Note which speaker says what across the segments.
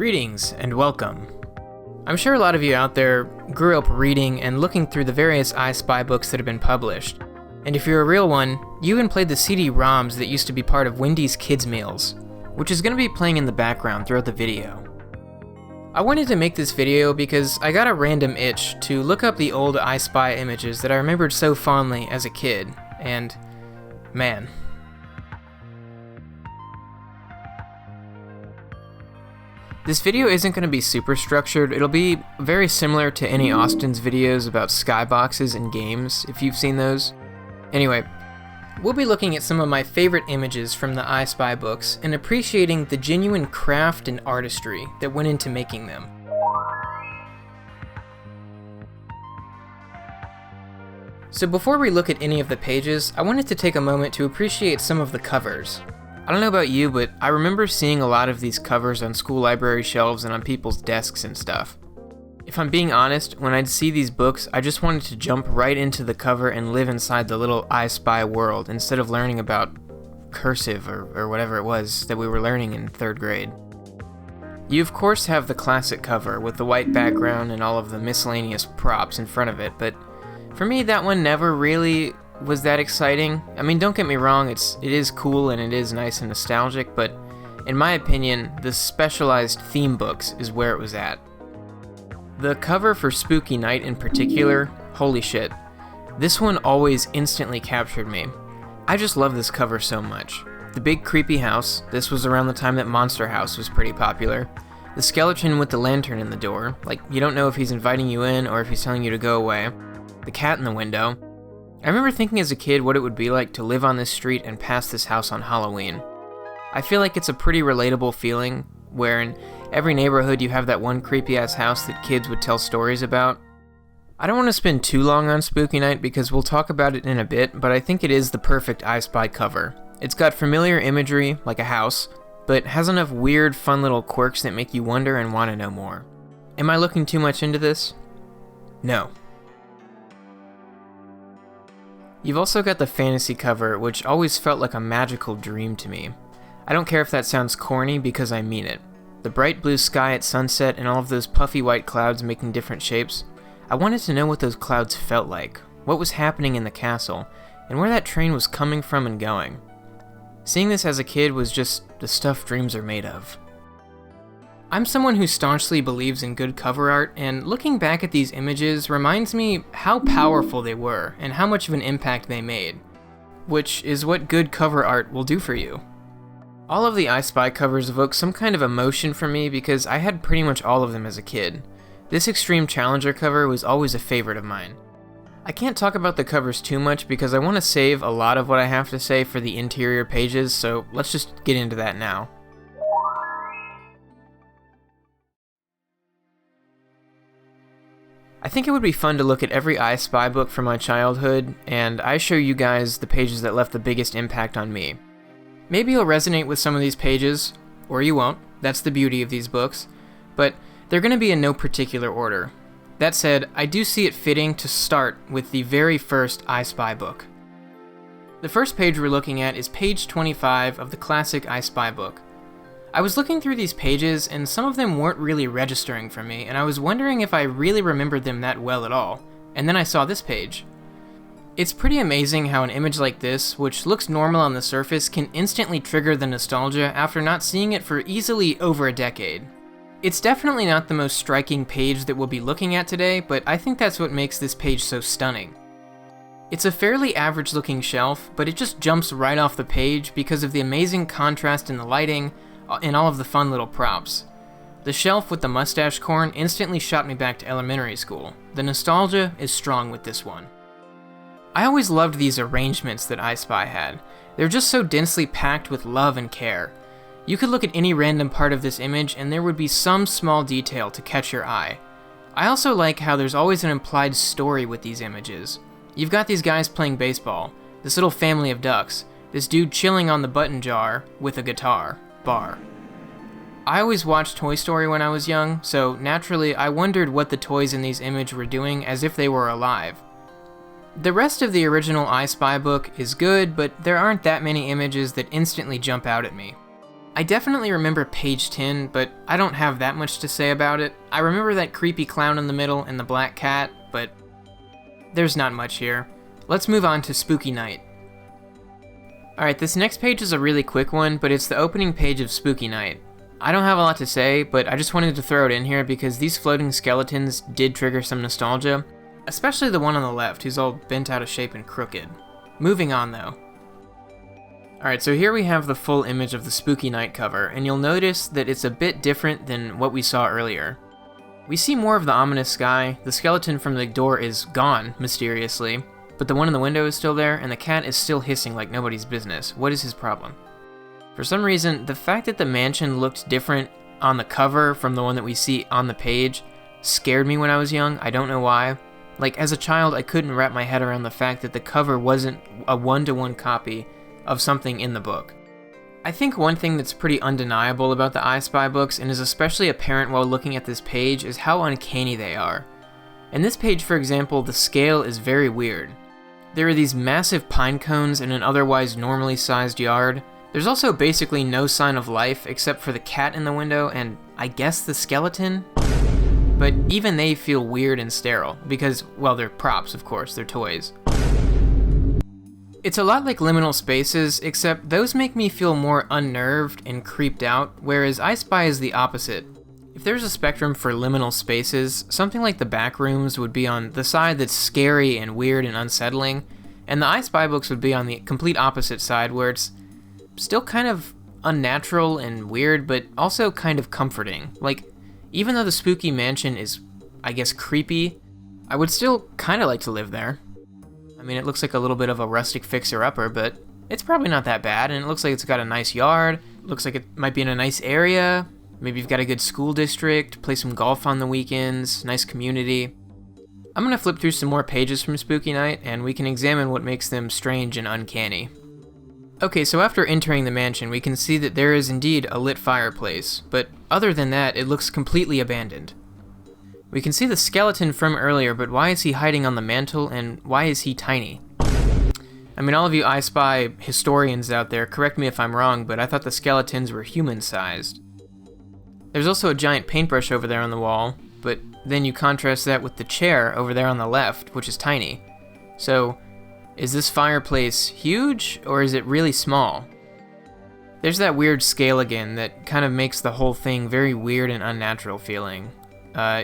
Speaker 1: Greetings and welcome. I'm sure a lot of you out there grew up reading and looking through the various I Spy books that have been published. And if you're a real one, you even played the CD-ROMs that used to be part of Wendy's Kids Meals, which is going to be playing in the background throughout the video. I wanted to make this video because I got a random itch to look up the old I Spy images that I remembered so fondly as a kid, and man. This video isn't going to be super structured. It'll be very similar to any Austin's videos about skyboxes and games, if you've seen those. Anyway, we'll be looking at some of my favorite images from the I Spy books and appreciating the genuine craft and artistry that went into making them. So before we look at any of the pages, I wanted to take a moment to appreciate some of the covers. I don't know about you, but I remember seeing a lot of these covers on school library shelves and on people's desks and stuff. If I'm being honest, when I'd see these books, I just wanted to jump right into the cover and live inside the little I Spy world instead of learning about cursive or whatever it was that we were learning in 3rd grade. You of course have the classic cover with the white background and all of the miscellaneous props in front of it, but for me that one never really was that exciting. I mean, don't get me wrong, it is cool and it is nice and nostalgic, but in my opinion, the specialized theme books is where it was at. The cover for Spooky Night in particular, holy shit. This one always instantly captured me. I just love this cover so much. The big creepy house, this was around the time that Monster House was pretty popular. The skeleton with the lantern in the door, like you don't know if he's inviting you in or if he's telling you to go away. The cat in the window. I remember thinking as a kid what it would be like to live on this street and pass this house on Halloween. I feel like it's a pretty relatable feeling, where in every neighborhood you have that one creepy-ass house that kids would tell stories about. I don't want to spend too long on Spooky Night because we'll talk about it in a bit, but I think it is the perfect I Spy cover. It's got familiar imagery, like a house, but has enough weird, fun little quirks that make you wonder and want to know more. Am I looking too much into this? No. You've also got the fantasy cover, which always felt like a magical dream to me. I don't care if that sounds corny because I mean it. The bright blue sky at sunset and all of those puffy white clouds making different shapes. I wanted to know what those clouds felt like, what was happening in the castle, and where that train was coming from and going. Seeing this as a kid was just the stuff dreams are made of. I'm someone who staunchly believes in good cover art, and looking back at these images reminds me how powerful they were and how much of an impact they made, which is what good cover art will do for you. All of the I Spy covers evoke some kind of emotion for me because I had pretty much all of them as a kid. This Extreme Challenger cover was always a favorite of mine. I can't talk about the covers too much because I want to save a lot of what I have to say for the interior pages, so let's just get into that now. I think it would be fun to look at every I Spy book from my childhood, and I show you guys the pages that left the biggest impact on me. Maybe you'll resonate with some of these pages, or you won't. That's the beauty of these books, but they're going to be in no particular order. That said, I do see it fitting to start with the very first I Spy book. The first page we're looking at is page 25 of the classic I Spy book. I was looking through these pages and some of them weren't really registering for me, and I was wondering if I really remembered them that well at all, and then I saw this page. It's pretty amazing how an image like this, which looks normal on the surface, can instantly trigger the nostalgia after not seeing it for easily over a decade. It's definitely not the most striking page that we'll be looking at today, but I think that's what makes this page so stunning. It's a fairly average looking shelf, but it just jumps right off the page because of the amazing contrast in the lighting, and all of the fun little props. The shelf with the mustache corn instantly shot me back to elementary school. The nostalgia is strong with this one. I always loved these arrangements that I Spy had. They're just so densely packed with love and care. You could look at any random part of this image and there would be some small detail to catch your eye. I also like how there's always an implied story with these images. You've got these guys playing baseball, this little family of ducks, this dude chilling on the button jar with a guitar. Bar. I always watched Toy Story when I was young, so naturally I wondered what the toys in these images were doing as if they were alive. The rest of the original I Spy book is good, but there aren't that many images that instantly jump out at me. I definitely remember page 10, but I don't have that much to say about it. I remember that creepy clown in the middle and the black cat, but there's not much here. Let's move on to Spooky Night. Alright, this next page is a really quick one, but it's the opening page of Spooky Night. I don't have a lot to say, but I just wanted to throw it in here because these floating skeletons did trigger some nostalgia, especially the one on the left, who's all bent out of shape and crooked. Moving on, though. Alright, so here we have the full image of the Spooky Night cover, and you'll notice that it's a bit different than what we saw earlier. We see more of the ominous sky, the skeleton from the door is gone, mysteriously, but the one in the window is still there, and the cat is still hissing like nobody's business. What is his problem? For some reason, the fact that the mansion looked different on the cover from the one that we see on the page scared me when I was young. I don't know why. Like, as a child, I couldn't wrap my head around the fact that the cover wasn't a one-to-one copy of something in the book. I think one thing that's pretty undeniable about the I Spy books, and is especially apparent while looking at this page, is how uncanny they are. In this page, for example, the scale is very weird. There are these massive pine cones in an otherwise normally sized yard. There's also basically no sign of life except for the cat in the window and, I guess, the skeleton? But even they feel weird and sterile, because, well, they're props, of course, they're toys. It's a lot like liminal spaces, except those make me feel more unnerved and creeped out, whereas I Spy is the opposite. If there's a spectrum for liminal spaces, something like the Backrooms would be on the side that's scary and weird and unsettling, and the I Spy books would be on the complete opposite side, where it's still kind of unnatural and weird, but also kind of comforting. Like, even though the spooky mansion is, I guess, creepy, I would still kind of like to live there. I mean, it looks like a little bit of a rustic fixer-upper, but it's probably not that bad, and it looks like it's got a nice yard, looks like it might be in a nice area, maybe you've got a good school district, play some golf on the weekends, nice community. I'm gonna flip through some more pages from Spooky Night, and we can examine what makes them strange and uncanny. Okay, so after entering the mansion, we can see that there is indeed a lit fireplace, but other than that, it looks completely abandoned. We can see the skeleton from earlier, but why is he hiding on the mantle, and why is he tiny? I mean, all of you I Spy historians out there, correct me if I'm wrong, but I thought the skeletons were human-sized. There's also a giant paintbrush over there on the wall, but then you contrast that with the chair over there on the left, which is tiny. So, is this fireplace huge, or is it really small? There's that weird scale again that kind of makes the whole thing very weird and unnatural feeling.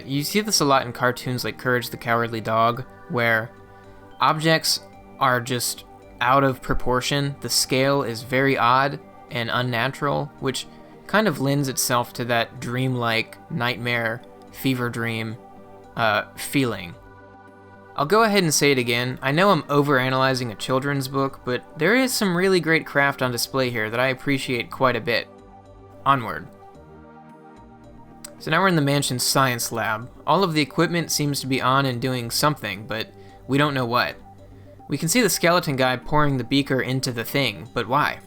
Speaker 1: You see this a lot in cartoons like Courage the Cowardly Dog, where objects are just out of proportion. The scale is very odd and unnatural, which kind of lends itself to that dreamlike, nightmare, fever dream feeling. I'll go ahead and say it again. I know I'm overanalyzing a children's book, but there is some really great craft on display here that I appreciate quite a bit. Onward. So now we're in the mansion's science lab. All of the equipment seems to be on and doing something, but we don't know what. We can see the skeleton guy pouring the beaker into the thing, but why?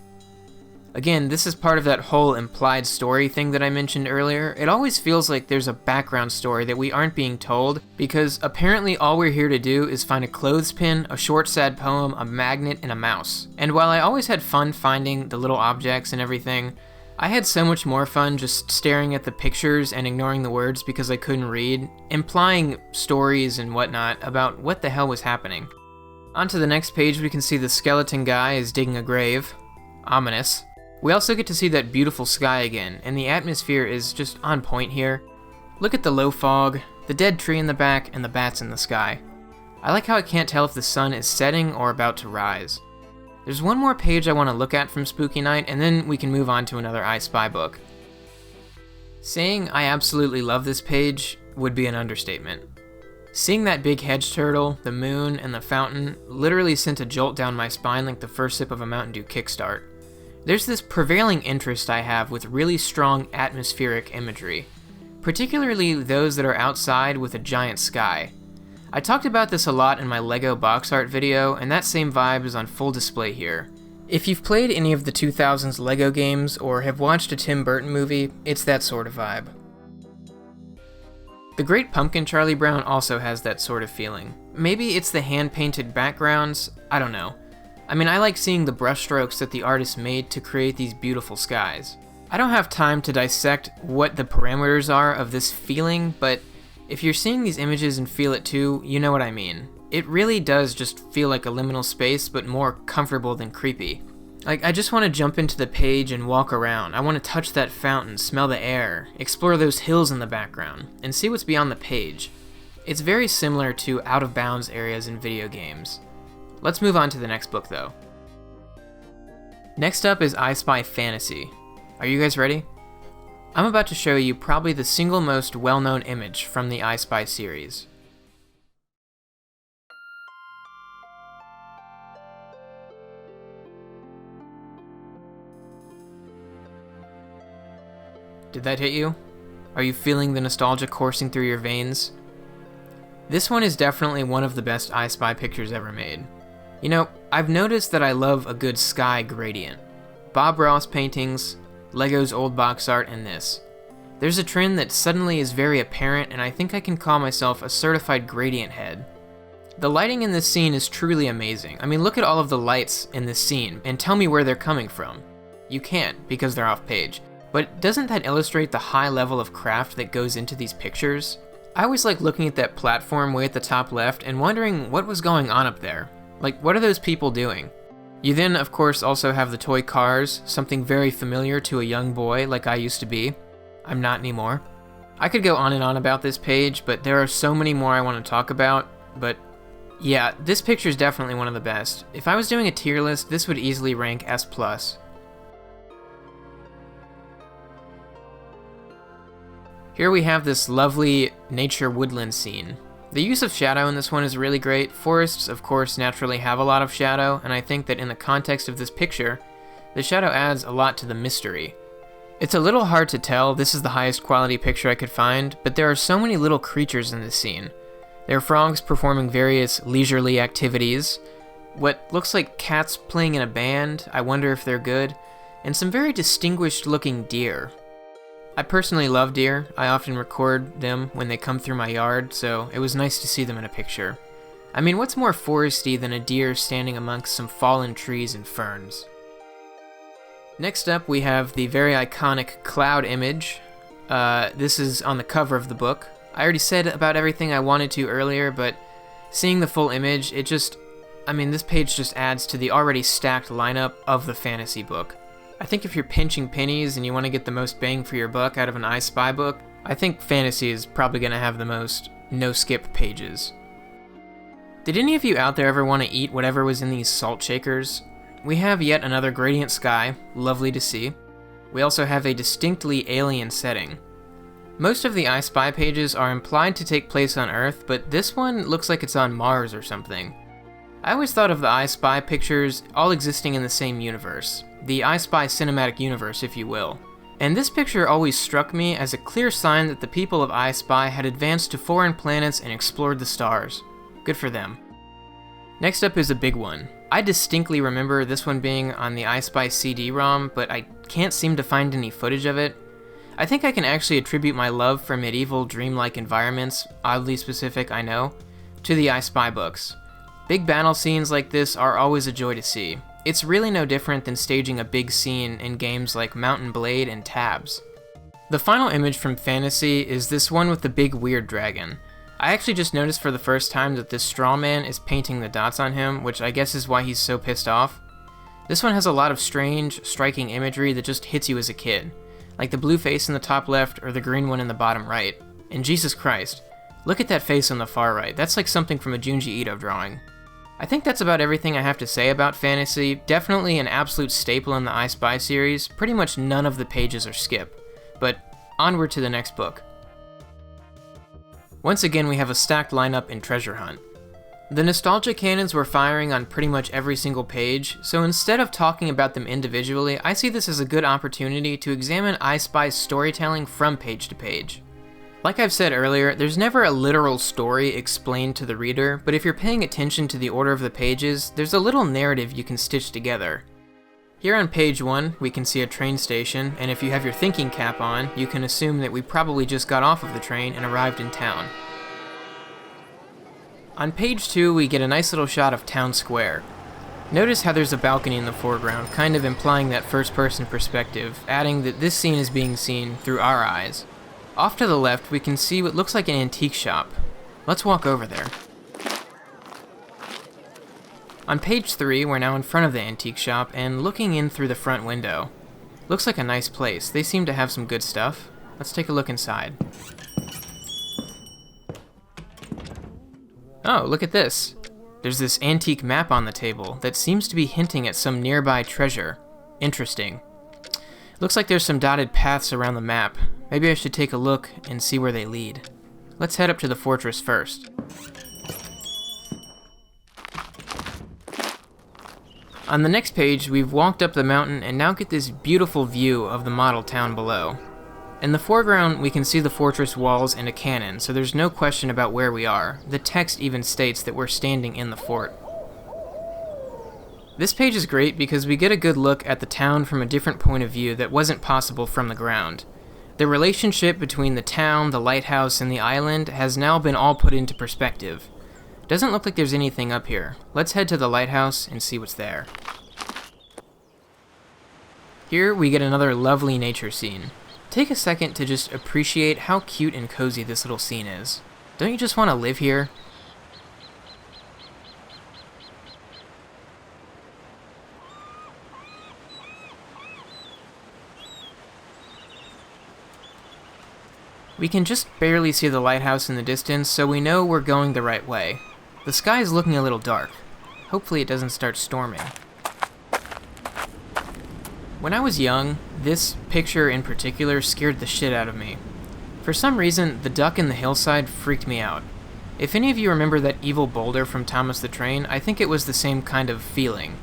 Speaker 1: Again, this is part of that whole implied story thing that I mentioned earlier. It always feels like there's a background story that we aren't being told, because apparently all we're here to do is find a clothespin, a short sad poem, a magnet, and a mouse. And while I always had fun finding the little objects and everything, I had so much more fun just staring at the pictures and ignoring the words because I couldn't read, implying stories and whatnot about what the hell was happening. On to the next page, we can see the skeleton guy is digging a grave. Ominous. We also get to see that beautiful sky again, and the atmosphere is just on point here. Look at the low fog, the dead tree in the back, and the bats in the sky. I like how I can't tell if the sun is setting or about to rise. There's one more page I want to look at from Spooky Night, and then we can move on to another I Spy book. Saying I absolutely love this page would be an understatement. Seeing that big hedge turtle, the moon, and the fountain literally sent a jolt down my spine like the first sip of a Mountain Dew kickstart. There's this prevailing interest I have with really strong atmospheric imagery, particularly those that are outside with a giant sky. I talked about this a lot in my LEGO box art video, and that same vibe is on full display here. If you've played any of the 2000s LEGO games or have watched a Tim Burton movie, it's that sort of vibe. The Great Pumpkin Charlie Brown also has that sort of feeling. Maybe it's the hand-painted backgrounds, I don't know. I mean, I like seeing the brushstrokes that the artist made to create these beautiful skies. I don't have time to dissect what the parameters are of this feeling, but if you're seeing these images and feel it too, you know what I mean. It really does just feel like a liminal space, but more comfortable than creepy. Like, I just want to jump into the page and walk around. I want to touch that fountain, smell the air, explore those hills in the background, and see what's beyond the page. It's very similar to out-of-bounds areas in video games. Let's move on to the next book, though. Next up is I Spy Fantasy. Are you guys ready? I'm about to show you probably the single most well-known image from the I Spy series. Did that hit you? Are you feeling the nostalgia coursing through your veins? This one is definitely one of the best I Spy pictures ever made. You know, I've noticed that I love a good sky gradient. Bob Ross paintings, Lego's old box art, and this. There's a trend that suddenly is very apparent, and I think I can call myself a certified gradient head. The lighting in this scene is truly amazing. I mean, look at all of the lights in this scene, and tell me where they're coming from. You can't, because they're off page. But doesn't that illustrate the high level of craft that goes into these pictures? I always like looking at that platform way at the top left and wondering what was going on up there. Like, what are those people doing? You then, of course, also have the toy cars, something very familiar to a young boy like I used to be. I'm not anymore. I could go on and on about this page, but there are so many more I want to talk about. But yeah, this picture is definitely one of the best. If I was doing a tier list, this would easily rank S+. Here we have this lovely nature woodland scene. The use of shadow in this one is really great. Forests, of course, naturally have a lot of shadow, and I think that in the context of this picture, the shadow adds a lot to the mystery. It's a little hard to tell, this is the highest quality picture I could find, but there are so many little creatures in this scene. There are frogs performing various leisurely activities, what looks like cats playing in a band, I wonder if they're good, and some very distinguished looking deer. I personally love deer. I often record them when they come through my yard, so it was nice to see them in a picture. I mean, what's more foresty than a deer standing amongst some fallen trees and ferns? Next up, we have the very iconic cloud image. This is on the cover of the book. I already said about everything I wanted to earlier, but seeing the full image, this page just adds to the already stacked lineup of the fantasy book. I think if you're pinching pennies and you want to get the most bang for your buck out of an I Spy book, I think fantasy is probably going to have the most no-skip pages. Did any of you out there ever want to eat whatever was in these salt shakers? We have yet another gradient sky, lovely to see. We also have a distinctly alien setting. Most of the I Spy pages are implied to take place on Earth, but this one looks like it's on Mars or something. I always thought of the I Spy pictures all existing in the same universe. The I Spy cinematic universe, if you will. And this picture always struck me as a clear sign that the people of I Spy had advanced to foreign planets and explored the stars. Good for them. Next up is a big one. I distinctly remember this one being on the I Spy CD-ROM, but I can't seem to find any footage of it. I think I can actually attribute my love for medieval dreamlike environments, oddly specific I know, to the I Spy books. Big battle scenes like this are always a joy to see. It's really no different than staging a big scene in games like Mountain Blade and Tabs. The final image from Fantasy is this one with the big weird dragon. I actually just noticed for the first time that this straw man is painting the dots on him, which I guess is why he's so pissed off. This one has a lot of strange, striking imagery that just hits you as a kid, like the blue face in the top left or the green one in the bottom right. And Jesus Christ, look at that face on the far right, that's like something from a Junji Ito drawing. I think that's about everything I have to say about Fantasy. Definitely an absolute staple in the I Spy series. Pretty much none of the pages are skip. But onward to the next book. Once again, we have a stacked lineup in Treasure Hunt. The nostalgia cannons were firing on pretty much every single page, so instead of talking about them individually, I see this as a good opportunity to examine I Spy's storytelling from page to page. Like I've said earlier, there's never a literal story explained to the reader, but if you're paying attention to the order of the pages, there's a little narrative you can stitch together. Here on page 1, we can see a train station, and if you have your thinking cap on, you can assume that we probably just got off of the train and arrived in town. On page 2, we get a nice little shot of Town Square. Notice how there's a balcony in the foreground, kind of implying that first-person perspective, adding that this scene is being seen through our eyes. Off to the left, we can see what looks like an antique shop. Let's walk over there. On page 3, we're now in front of the antique shop and looking in through the front window. Looks like a nice place. They seem to have some good stuff. Let's take a look inside. Oh, look at this. There's this antique map on the table that seems to be hinting at some nearby treasure. Interesting. Looks like there's some dotted paths around the map. Maybe I should take a look and see where they lead. Let's head up to the fortress first. On the next page, we've walked up the mountain and now get this beautiful view of the model town below. In the foreground, we can see the fortress walls and a cannon, so there's no question about where we are. The text even states that we're standing in the fort. This page is great because we get a good look at the town from a different point of view that wasn't possible from the ground. The relationship between the town, the lighthouse, and the island has now been all put into perspective. Doesn't look like there's anything up here. Let's head to the lighthouse and see what's there. Here we get another lovely nature scene. Take a second to just appreciate how cute and cozy this little scene is. Don't you just want to live here? We can just barely see the lighthouse in the distance, so we know we're going the right way. The sky is looking a little dark. Hopefully it doesn't start storming. When I was young, this picture in particular scared the shit out of me. For some reason, the duck in the hillside freaked me out. If any of you remember that evil boulder from Thomas the Train, I think it was the same kind of feeling.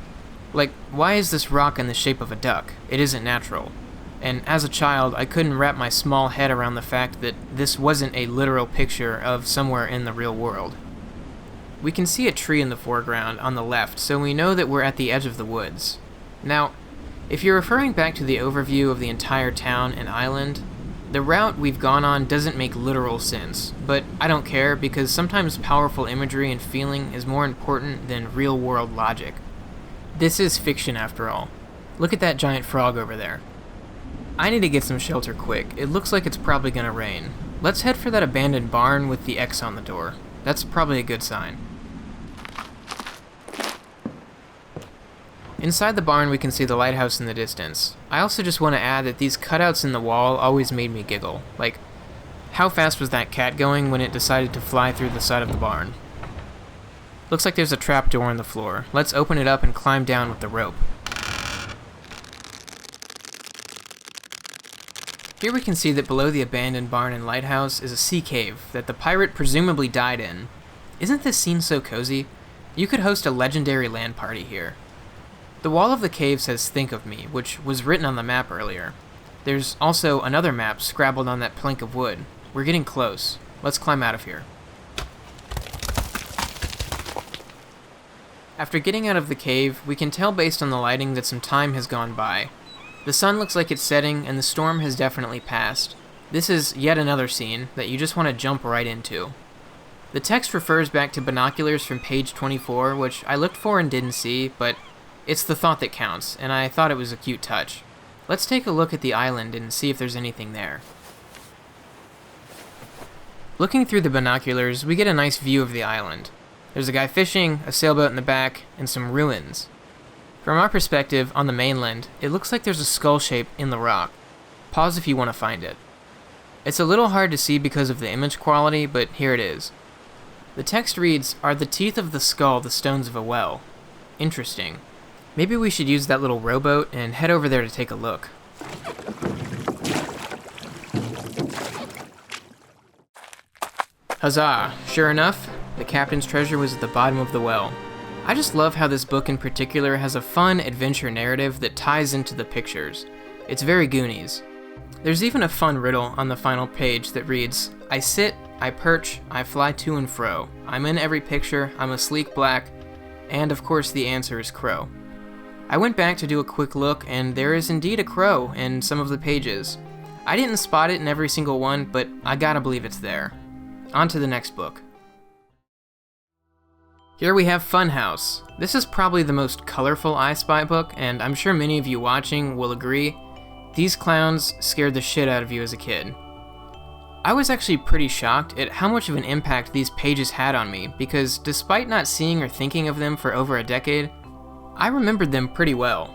Speaker 1: Like, why is this rock in the shape of a duck? It isn't natural. And as a child, I couldn't wrap my small head around the fact that this wasn't a literal picture of somewhere in the real world. We can see a tree in the foreground on the left, so we know that we're at the edge of the woods. Now, if you're referring back to the overview of the entire town and island, the route we've gone on doesn't make literal sense, but I don't care because sometimes powerful imagery and feeling is more important than real-world logic. This is fiction after all. Look at that giant frog over there. I need to get some shelter quick. It looks like it's probably gonna rain. Let's head for that abandoned barn with the X on the door. That's probably a good sign. Inside the barn we can see the lighthouse in the distance. I also just want to add that these cutouts in the wall always made me giggle. Like, how fast was that cat going when it decided to fly through the side of the barn? Looks like there's a trapdoor in the floor. Let's open it up and climb down with the rope. Here we can see that below the abandoned barn and lighthouse is a sea cave that the pirate presumably died in. Isn't this scene so cozy? You could host a legendary LAN party here. The wall of the cave says "Think of me," which was written on the map earlier. There's also another map scrabbled on that plank of wood. We're getting close. Let's climb out of here. After getting out of the cave, we can tell based on the lighting that some time has gone by. The sun looks like it's setting and the storm has definitely passed. This is yet another scene that you just want to jump right into. The text refers back to binoculars from page 24, which I looked for and didn't see, but it's the thought that counts, and I thought it was a cute touch. Let's take a look at the island and see if there's anything there. Looking through the binoculars, we get a nice view of the island. There's a guy fishing, a sailboat in the back, and some ruins. From our perspective, on the mainland, it looks like there's a skull shape in the rock. Pause if you want to find it. It's a little hard to see because of the image quality, but here it is. The text reads, "Are the teeth of the skull the stones of a well?" Interesting. Maybe we should use that little rowboat and head over there to take a look. Huzzah! Sure enough, the captain's treasure was at the bottom of the well. I just love how this book in particular has a fun adventure narrative that ties into the pictures. It's very Goonies. There's even a fun riddle on the final page that reads, "I sit, I perch, I fly to and fro. I'm in every picture, I'm a sleek black," and of course the answer is crow. I went back to do a quick look, and there is indeed a crow in some of the pages. I didn't spot it in every single one, but I gotta believe it's there. On to the next book. Here we have Funhouse. This is probably the most colorful I Spy book, and I'm sure many of you watching will agree. These clowns scared the shit out of you as a kid. I was actually pretty shocked at how much of an impact these pages had on me, because despite not seeing or thinking of them for over a decade, I remembered them pretty well.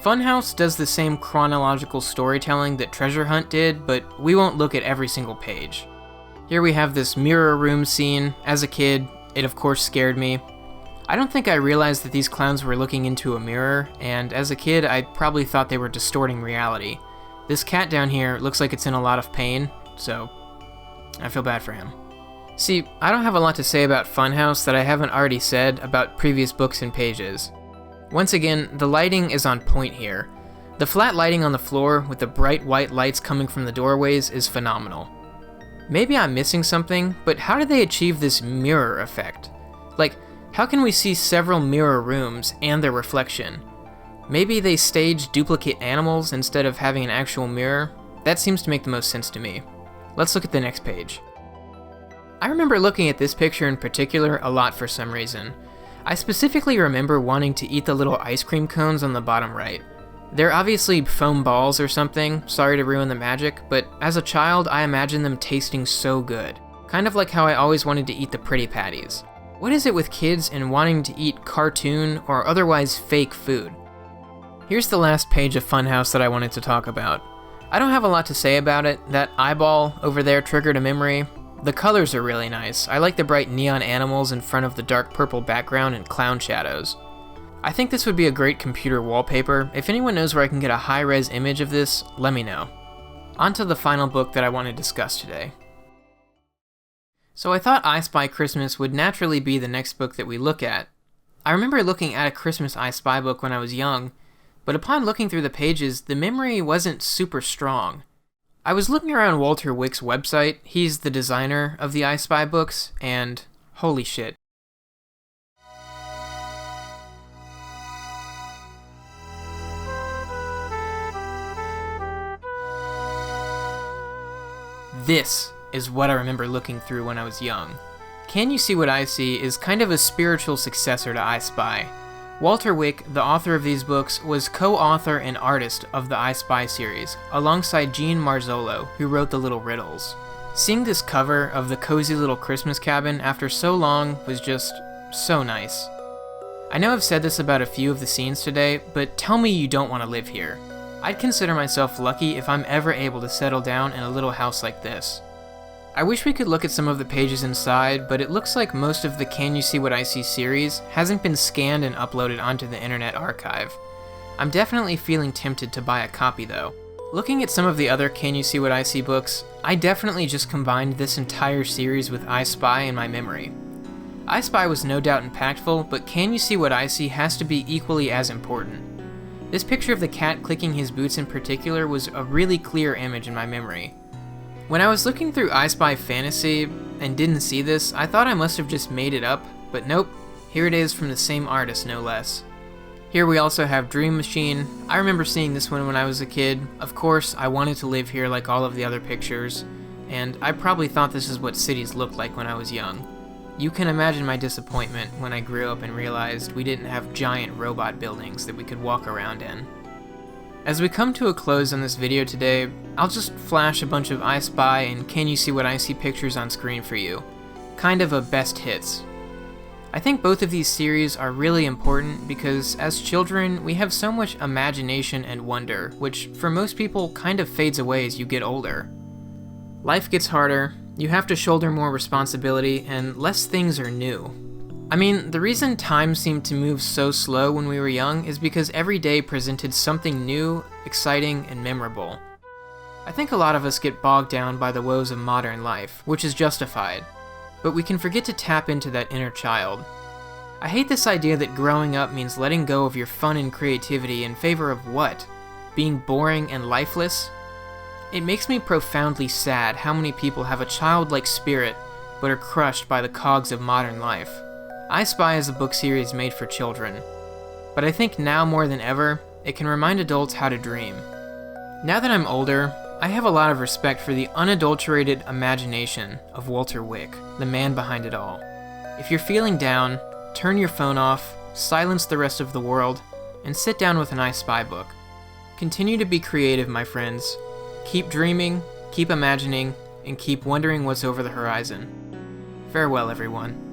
Speaker 1: Funhouse does the same chronological storytelling that Treasure Hunt did, but we won't look at every single page. Here we have this mirror room scene. As a kid, it of course scared me. I don't think I realized that these clowns were looking into a mirror, and as a kid I probably thought they were distorting reality. This cat down here looks like it's in a lot of pain, so I feel bad for him. See, I don't have a lot to say about Funhouse that I haven't already said about previous books and pages. Once again, the lighting is on point here. The flat lighting on the floor with the bright white lights coming from the doorways is phenomenal. Maybe I'm missing something, but how did they achieve this mirror effect? Like, how can we see several mirror rooms and their reflection? Maybe they staged duplicate animals instead of having an actual mirror? That seems to make the most sense to me. Let's look at the next page. I remember looking at this picture in particular a lot for some reason. I specifically remember wanting to eat the little ice cream cones on the bottom right. They're obviously foam balls or something, sorry to ruin the magic, but as a child I imagined them tasting so good. Kind of like how I always wanted to eat the Pretty Patties. What is it with kids and wanting to eat cartoon or otherwise fake food? Here's the last page of Funhouse that I wanted to talk about. I don't have a lot to say about it. That eyeball over there triggered a memory. The colors are really nice. I like the bright neon animals in front of the dark purple background and clown shadows. I think this would be a great computer wallpaper. If anyone knows where I can get a high-res image of this, let me know. On to the final book that I want to discuss today. So I thought I Spy Christmas would naturally be the next book that we look at. I remember looking at a Christmas I Spy book when I was young, but upon looking through the pages, the memory wasn't super strong. I was looking around Walter Wick's website. He's the designer of the I Spy books, and holy shit. This is what I remember looking through when I was young. Can You See What I See is kind of a spiritual successor to I Spy. Walter Wick, the author of these books, was co-author and artist of the I Spy series, alongside Gene Marzolo, who wrote the little riddles. Seeing this cover of the cozy little Christmas cabin after so long was just so nice. I know I've said this about a few of the scenes today, but tell me you don't want to live here. I'd consider myself lucky if I'm ever able to settle down in a little house like this. I wish we could look at some of the pages inside, but it looks like most of the Can You See What I See series hasn't been scanned and uploaded onto the Internet Archive. I'm definitely feeling tempted to buy a copy though. Looking at some of the other Can You See What I See books, I definitely just combined this entire series with I Spy in my memory. I Spy was no doubt impactful, but Can You See What I See has to be equally as important. This picture of the cat clicking his boots in particular was a really clear image in my memory. When I was looking through I Spy Fantasy and didn't see this, I thought I must have just made it up, but nope, here it is from the same artist no less. Here we also have Dream Machine. I remember seeing this one when I was a kid. Of course, I wanted to live here like all of the other pictures, and I probably thought this is what cities looked like when I was young. You can imagine my disappointment when I grew up and realized we didn't have giant robot buildings that we could walk around in. As we come to a close on this video today, I'll just flash a bunch of I Spy and Can You See What I See pictures on screen for you. Kind of a best hits. I think both of these series are really important because as children, we have so much imagination and wonder, which for most people kind of fades away as you get older. Life gets harder, you have to shoulder more responsibility, and less things are new. I mean, the reason time seemed to move so slow when we were young is because every day presented something new, exciting, and memorable. I think a lot of us get bogged down by the woes of modern life, which is justified, but we can forget to tap into that inner child. I hate this idea that growing up means letting go of your fun and creativity in favor of what? Being boring and lifeless? It makes me profoundly sad how many people have a childlike spirit but are crushed by the cogs of modern life. I Spy is a book series made for children, but I think now more than ever, it can remind adults how to dream. Now that I'm older, I have a lot of respect for the unadulterated imagination of Walter Wick, the man behind it all. If you're feeling down, turn your phone off, silence the rest of the world, and sit down with an I Spy book. Continue to be creative, my friends. Keep dreaming, keep imagining, and keep wondering what's over the horizon. Farewell, everyone.